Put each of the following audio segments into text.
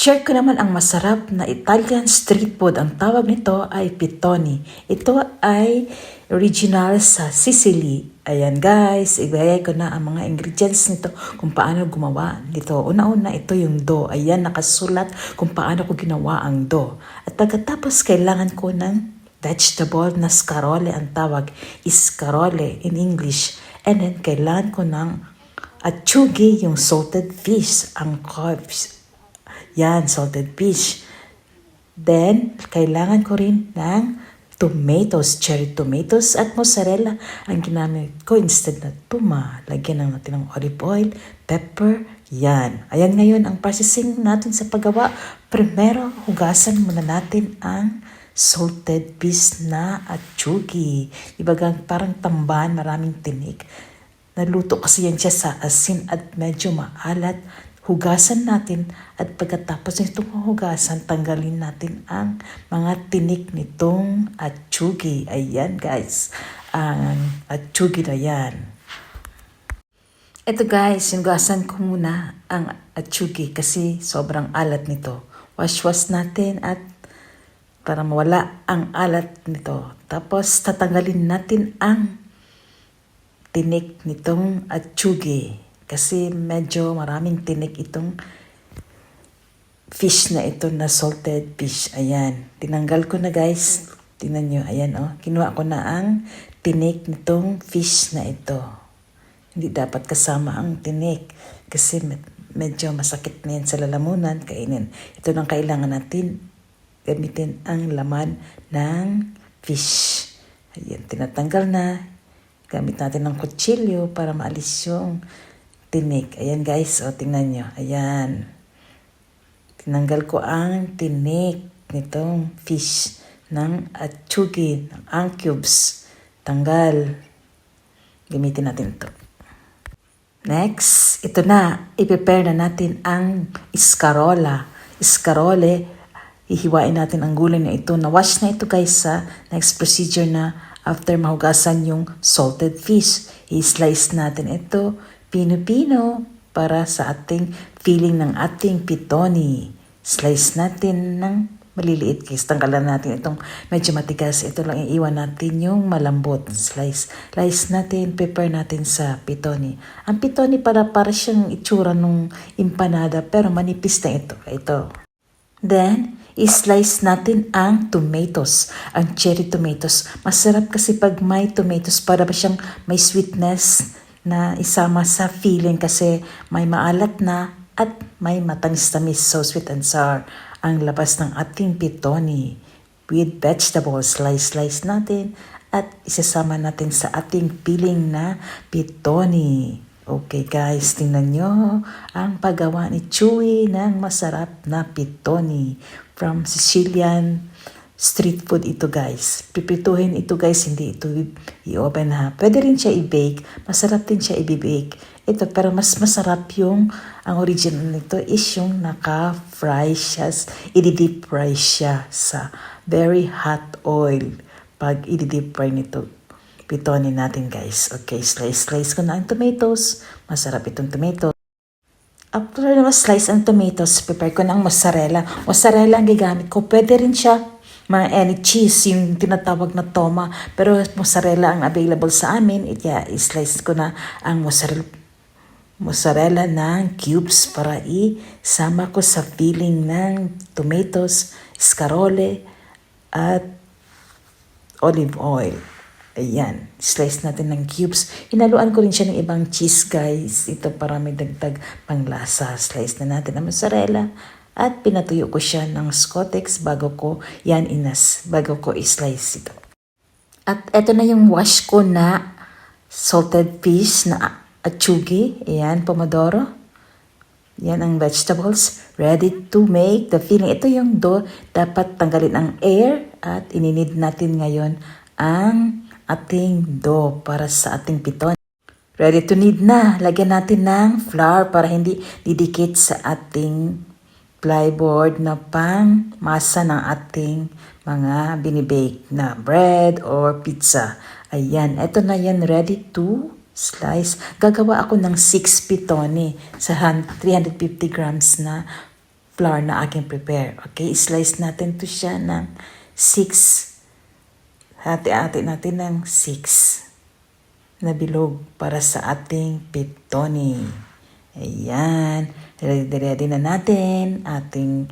Share ko naman ang masarap na Italian street food. Ang tawag nito ay pitoni. Ito ay original sa Sicily. Ayan guys, ibigay ko na ang mga ingredients nito kung paano gumawa nito. Una-una ito yung dough. Ayan, nakasulat kung paano ko ginawa ang dough. At pagkatapos kailangan ko ng vegetable na scarole. Ang tawag is scarole in English. And then kailangan ko ng atsugi, yung salted fish, ang carbs. Yan, salted fish. Then, kailangan ko rin ng tomatoes, cherry tomatoes at mozzarella. Ang ginamit ko instead na tuma. Lagyan lang natin ng olive oil, pepper, yan. Ayan ngayon ang processing natin sa paggawa. Primero, hugasan muna natin ang salted fish na atsugi. Ibaga parang tamban, maraming tinik. Naluto kasi yan siya sa asin at medyo maalat. Hugasan natin at pagkatapos nitong hugasan, tanggalin natin ang mga tinik nitong atsugi. Ayan guys, ang atsugi na yan. Ito guys, hugasan ko muna ang atsugi kasi sobrang alat nito. Wash natin at para mawala ang alat nito. Tapos tatanggalin natin ang tinik nitong atsugi. Kasi medyo maraming tinik itong fish na ito na salted fish. Ayan. Tinanggal ko na guys. Tingnan nyo. Ayan oh. Kinuha ko na ang tinik nitong fish na ito. Hindi dapat kasama ang tinik. Kasi medyo masakit na yan sa lalamunan. Kainin. Ito lang kailangan natin. Gamitin ang laman ng fish. Ayan. Tinatanggal na. Gamit natin ng kutsilyo para maalis yung tinik. Ayan guys, o tingnan nyo. Ayan. Tinanggal ko ang tinik nitong fish ng atsugi, ang cubes. Tanggal. Gamitin natin ito. Next, ito na. I-prepare na natin ang scarola. Scarole, hihiwain natin ang gulay na ito. Na-wash na ito guys sa next procedure na after mahugasan yung salted fish. I-slice natin ito pino-pino para sa ating filling ng ating pitoni. Slice natin ng maliliit guys. Tanggalan natin itong medyo matigas. Ito lang iiwan natin yung malambot. Slice natin, prepare natin sa pitoni. Ang pitoni para siyang itsura ng empanada pero manipis na ito. Ito. Then, i-slice natin ang tomatoes, ang cherry tomatoes. Masarap kasi pag may tomatoes para ba siyang may sweetness na isama sa filling kasi may maalat na at may matamis-tamis. So sweet and sour ang labas ng ating pitoni with vegetables. Slice natin at isasama natin sa ating filling na pitoni. Okay guys, tingnan nyo ang paggawa ni Chewy ng masarap na pitoni from Sicilian street food ito guys. Pipituhin ito guys, hindi ito i-oven ha. Pwede rin siya i-bake. Masarap din siya i-bake. Ito, pero mas masarap ang original nito is yung naka-fry siya, i-deep fry siya sa very hot oil. Pag i-deep fry nito, pitonin natin guys. Okay, slice ko na ang tomatoes. Masarap itong tomato. After na slice ang tomatoes, prepare ko ng mozzarella. Mozzarella ang gigamit ko. Pwede rin siya any cheese, yung tinatawag na toma. Pero mozzarella ang available sa amin. I-slice ko na ang mozzarella ng cubes para isama ko sa filling ng tomatoes, scarole, at olive oil. Ayan. Slice natin ng cubes. Hinaluan ko rin siya ng ibang cheese guys. Ito para may dagdag panglasa. Slice na natin ang mozzarella. At pinatuyo ko siya ng Scottex bago ko i-slice ito. At ito na yung wash ko na salted fish na atsugi. Ayan, pomodoro. Yan ang vegetables. Ready to make the filling. Ito yung dough. Dapat tanggalin ang air at ininid natin ngayon ang ating dough para sa ating piton. Ready to knead na. Lagyan natin ng flour para hindi didikit sa ating plyboard na pang masa ng ating mga binibake na bread or pizza. Ayan, eto na yan, ready to slice. Gagawa ako ng 6 pitoni sa 350 grams na flour na aking prepare. Okay, slice natin to siya ng 6. Hati-hati natin ng 6 na bilog para sa ating pitoni. Ayan. Ready na natin ating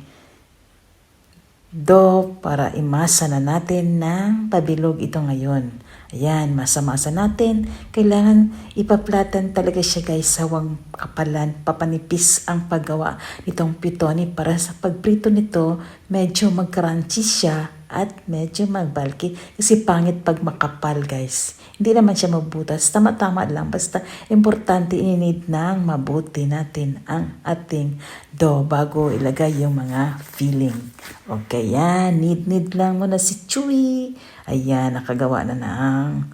dough para imasa na natin ng pabilog ito ngayon. Ayan, masa-masa natin. Kailangan ipaplatan talaga siya guys sa huwag kapalan. Papanipis ang paggawa nitong pitoni para sa pagprito nito medyo mag-crunchy siya at medyo mag-bulky. Kasi pangit pag makapal guys. Hindi naman siya mabutas. Tama-tama lang. Basta importante ininid ng mabuti natin ang ating dough bago ilagay yung mga filling. Okay, yan. Need lang muna si Chewy. Ayan, nakagawa na ng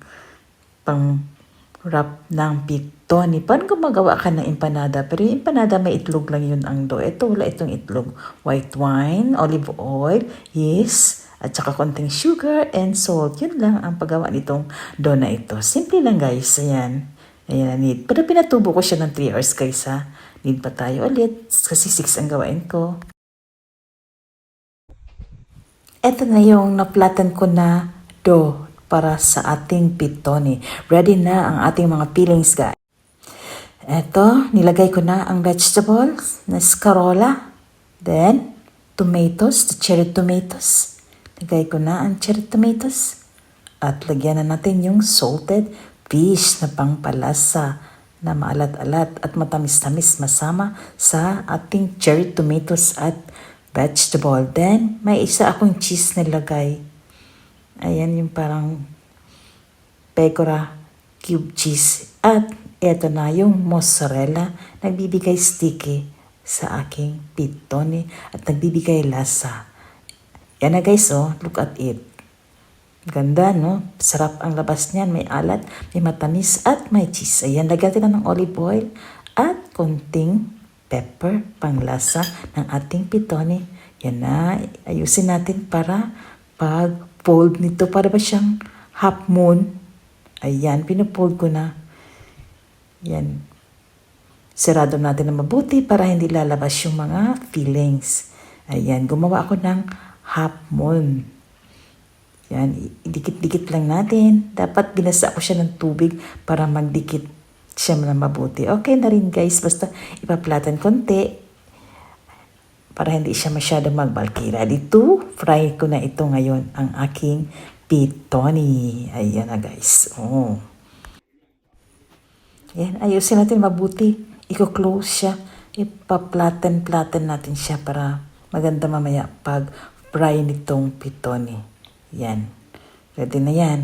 pang-wrap ng pitoni. Paano gumagawa ka ng empanada? Pero yung empanada may itlog lang yun ang dough. Ito wala itong itlog. White wine, olive oil, yeast, at saka konting sugar and salt. Yun lang ang paggawa nitong dough na ito. Simple lang guys. Ayan. Ayan, need. Pero pinatubo ko siya ng 3 hours guys ha. Need pa tayo ulit kasi 6 ang gawain ko. Ito na yung naplatan ko na dough para sa ating pitoni. Ready na ang ating mga fillings guys. Ito, nilagay ko na ang vegetables na scarola. Then, tomatoes, the cherry tomatoes. Lagay ko na ang cherry tomatoes. At lagyan na natin yung salted fish na pangpalasa na maalat-alat at matamis-tamis masama sa ating cherry tomatoes at vegetable. Then, may isa akong cheese na lagay. Ayan yung parang pecora cube cheese. At eto na yung mozzarella. Nagbibigay sticky sa aking pitoni at nagbibigay lasa. Yan na guys, oh. Look at it. Ganda, no? Sarap ang labas niyan. May alat, may matamis, at may cheese. Ayan, lagyan natin ng olive oil at konting pepper, panglasa ng ating pitoni. Yan na. Ayusin natin para pag-fold nito. Para ba siyang half moon? Ayan, pinufold ko na. Yan. Sarado natin na mabuti para hindi lalabas yung mga fillings. Ayan, gumawa ako ng half moon. Yan, dikit-dikit lang natin. Dapat binasa ko siya ng tubig para magdikit siya na mabuti. Okay na rin guys, basta ipaplatan konti para hindi siya masyadong magbalki. Ready to fry ko na ito ngayon, ang aking pitoni. Ayan na guys. Oh. Yan, ayusin natin mabuti. Iko-close siya. Ipaplatan-platan natin siya para maganda mamaya pag fry nitong pitoni. Yan. Ready na yan.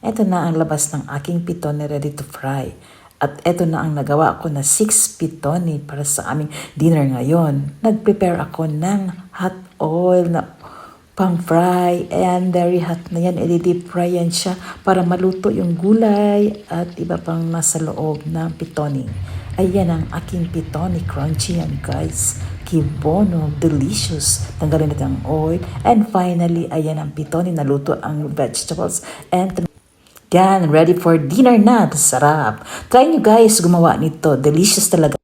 Ito na ang labas ng aking pitoni ready to fry. At ito na ang nagawa ko na 6 pitoni para sa aming dinner ngayon. Nag-prepare ako ng hot oil na pang-fry. Ayan, very hot na yan. I-deep fry yan siya para maluto yung gulay at iba pang nasa loob ng pitoni. Ayan ang aking pitoni. Crunchy yan guys. Kibono, delicious. Tanggalin natin ang oil. And finally, ayan ang pitoni. Naluto ang vegetables. And yan, ready for dinner na. Sarap. Try nyo guys gumawa nito. Delicious talaga.